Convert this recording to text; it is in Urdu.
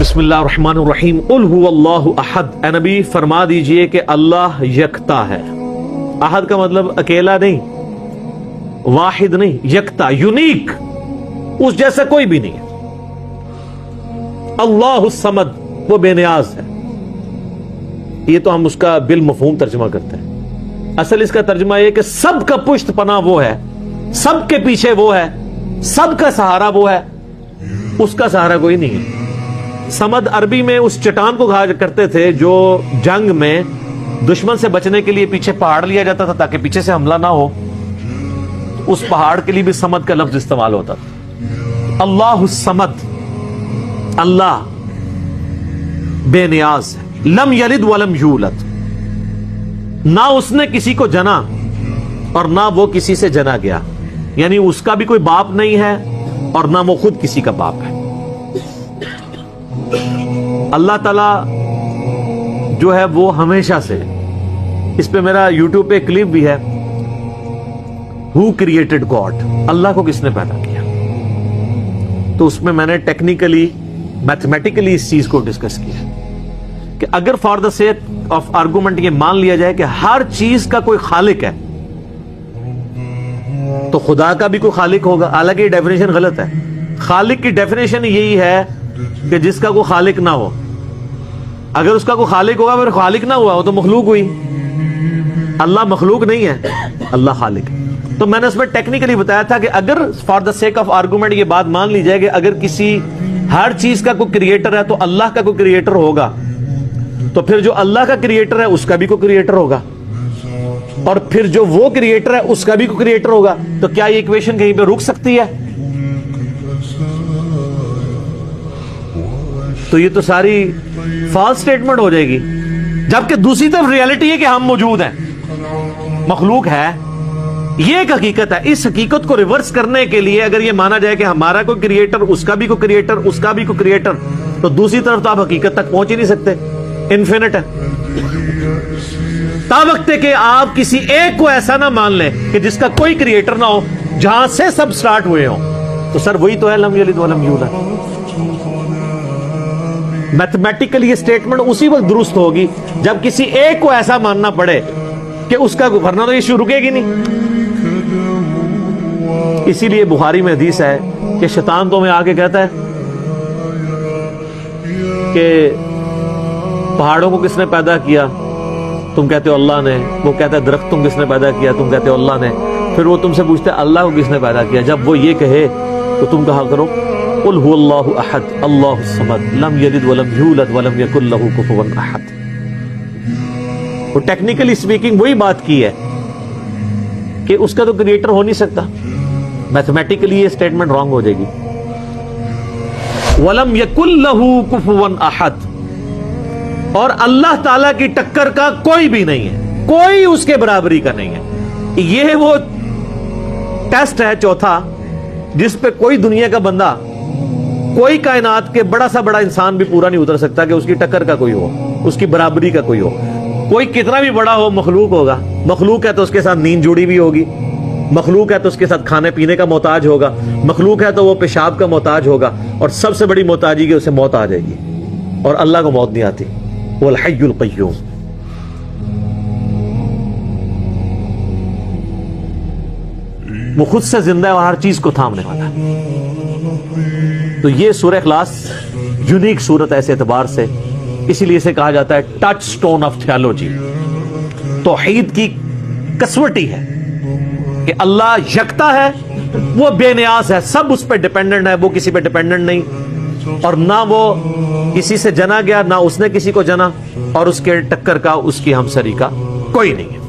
بسم اللہ الرحمن الرحیم قل هو اللہ احد. اے نبی فرما دیجئے کہ اللہ یکتا ہے. احد کا مطلب اکیلا نہیں، واحد نہیں، یکتا، یونیک، اس جیسا کوئی بھی نہیں ہے. اللہ الصمد، وہ بے نیاز ہے. یہ تو ہم اس کا بالمفہوم ترجمہ کرتے ہیں. اصل اس کا ترجمہ یہ کہ سب کا پشت پناہ وہ ہے، سب کے پیچھے وہ ہے، سب کا سہارا وہ ہے، اس کا سہارا کوئی نہیں ہے. سمد عربی میں اس چٹان کو کہا کرتے تھے جو جنگ میں دشمن سے بچنے کے لیے پیچھے پہاڑ لیا جاتا تھا تاکہ پیچھے سے حملہ نہ ہو. اس پہاڑ کے لیے بھی سمد کا لفظ استعمال ہوتا تھا. اللہ الصمد، اللہ بے نیاز ہے. لم یلد ولم یولد، نہ اس نے کسی کو جنا اور نہ وہ کسی سے جنا گیا. یعنی اس کا بھی کوئی باپ نہیں ہے اور نہ وہ خود کسی کا باپ ہے. اللہ تعالی جو ہے وہ ہمیشہ سے، اس پہ میرا یوٹیوب پہ کلپ بھی ہے، Who created God؟ اللہ کو کس نے پیدا کیا. تو اس میں نے ٹیکنیکلی میتھمیٹیکلی اس چیز کو ڈسکس کیا کہ اگر for the sake of argument یہ مان لیا جائے کہ ہر چیز کا کوئی خالق ہے تو خدا کا بھی کوئی خالق ہوگا. حالانکہ یہ ڈیفینیشن غلط ہے. خالق کی ڈیفینیشن یہی ہے کہ جس کا کوئی خالق نہ ہو. اگر اس کا کوئی خالق ہوگا پھر خالق نہ ہوا وہ تو مخلوق ہوئی. اللہ مخلوق نہیں ہے، اللہ خالق ہے. تو میں نے اس میں ٹیکنیکلی بتایا تھا کہ اگر for the sake of argument یہ بات مان لی جائے کہ اگر کسی ہر چیز کا کوئی کریٹر ہے تو اللہ کا کوئی کریٹر ہوگا، تو پھر جو اللہ کا کریٹر ہے اس کا بھی کوئی کریٹر ہوگا، اور پھر جو وہ کریٹر ہے اس کا بھی کوئی کریٹر ہوگا. تو کیا یہ ایکویشن کہیں پہ رک سکتی ہے؟ تو یہ تو ساری فالس سٹیٹمنٹ ہو جائے گی. جبکہ دوسری طرف ریالٹی ہے کہ ہم موجود ہیں، مخلوق ہے، یہ ایک حقیقت ہے. اس حقیقت کو ریورس کرنے کے لیے اگر یہ مانا جائے کہ ہمارا کوئی کریٹر، اس کا بھی کوئی کریٹر، اس کا بھی کوئی کریٹر، تو دوسری طرف تو آپ حقیقت تک پہنچ ہی نہیں سکتے. انفینٹ ہے. تا وقت کہ آپ کسی ایک کو ایسا نہ مان لیں کہ جس کا کوئی کریٹر نہ ہو، جہاں سے سب سٹارٹ ہوئے ہوں، تو سر وہی تو ہے لم یلد ولم یولد. میتھمیٹیکلی یہ سٹیٹمنٹ اسی وقت درست ہوگی جب کسی ایک کو ایسا ماننا پڑے کہ اس کا ورنہ تو یہ رکے گی نہیں. اسی لیے بخاری میں حدیث ہے کہ شیطان تو میں آ کے کہتا ہے کہ پہاڑوں کو کس نے پیدا کیا؟ تم کہتے ہو اللہ نے. وہ کہتا ہے درخت تم کس نے پیدا کیا؟ تم کہتے ہو اللہ نے. پھر وہ تم سے پوچھتا ہے اللہ کو کس نے پیدا کیا؟ جب وہ یہ کہے تو تم کہا کرو قل هو اللہ احد اللہ الصمد لم یلد ولم یولد ولم یکن لہ کفوا احد. وہ ٹیکنیکلی اسپیکنگ وہی بات کی ہے کہ اس کا تو کریٹر ہو نہیں سکتا. میتھمیٹیکلی یہ سٹیٹمنٹ رانگ ہو جائے گی. ولم یکن لہ کفوا احد، اور اللہ تعالی کی ٹکر کا کوئی بھی نہیں ہے، کوئی اس کے برابری کا نہیں ہے. یہ وہ ٹیسٹ ہے چوتھا جس پہ کوئی دنیا کا بندہ، کوئی کائنات کے بڑا سا بڑا انسان بھی پورا نہیں اتر سکتا کہ اس کی ٹکر کا کوئی ہو، اس کی برابری کا کوئی ہو. کوئی کتنا بھی بڑا ہو مخلوق ہوگا. مخلوق ہے تو اس کے ساتھ نیند جڑی بھی ہوگی، مخلوق ہے تو اس کے ساتھ کھانے پینے کا محتاج ہوگا، مخلوق ہے تو وہ پیشاب کا محتاج ہوگا، اور سب سے بڑی محتاجی کہ اسے موت آ جائے گی. اور اللہ کو موت نہیں آتی. وہ الحی القیوم. وہ خود سے زندہ ہے اور ہر چیز کو تھامنے والا ہے. تو یہ سورہ اخلاص یونیک سورت ہے اس اعتبار سے، اسی لیے اسے کہا جاتا ہے ٹچ سٹون آف تھیالوجی. توحید کی کسوٹی ہے کہ اللہ یکتا ہے، وہ بے نیاز ہے، سب اس پہ ڈیپینڈنٹ ہے، وہ کسی پہ ڈیپینڈنٹ نہیں، اور نہ وہ کسی سے جنا گیا، نہ اس نے کسی کو جنا، اور اس کے ٹکر کا، اس کی ہمسری کا کوئی نہیں ہے.